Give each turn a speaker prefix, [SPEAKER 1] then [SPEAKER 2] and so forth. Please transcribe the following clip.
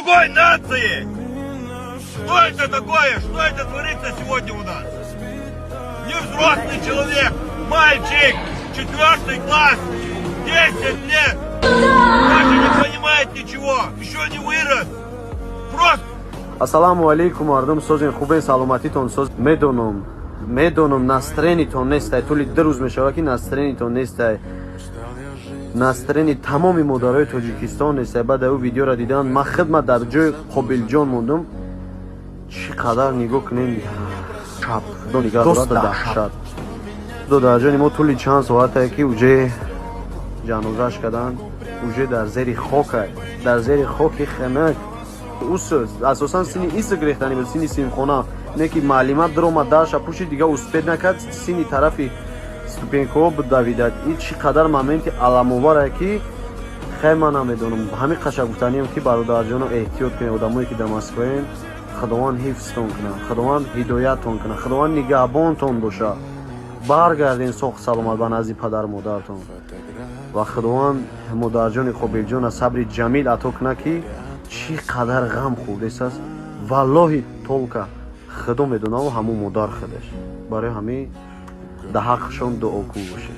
[SPEAKER 1] другой нации. Что это такое? Что это творится сегодня у нас? Невзрослый человек, мальчик, 4 класс, 10 лет, даже не понимает ничего, еще не вырос. Просто.
[SPEAKER 2] Ассаламу алейкум, мардум созин хубен саломатитон соз медонум настренитон нестай тули 2 рӯз мешава ки настренитон нестай настрени тамоми модарои Тоҷикистон нестай. баъд ав видеоро дидан ман хидмат дар ҷои Қобилҷон мондум. чӣ қадар нигоҳ кунем шаб худо нигоҳ дорад даҳшат. худо дар ҷони мо тӯли чанд соатае ки уҷе ҷанозааш карданд. уҷе дар зери хокай, дар зери хоки ханак. усс асосан сини иск рехтани бо сини симхона не ки маълима диромад даша пушти дига успед накард сини тарафи ступенкаҳо бидавидад. ин чӣ қадар моменти аламоварае ки хеле ман намедонам. ҳамин қашак гуфтаниам ки бародарҷоно эҳтиёт кунед, одамое ки дар Москваен. худованд ҳифзтон кунад, худованд ҳидояттон кунад, худованд нигаҳбонтон бошад. баргарден соҳ саломат ба назди падару модаратон ва худованд модарҷони Қобилҷона сабри ҷамил ато кунад ки чӣ қадар ғам хӯрдесаст. валлоҳи толка худо медонаву ҳамун модар худаш. барои ҳамин дар ҳаққашон дуокӯ бошед.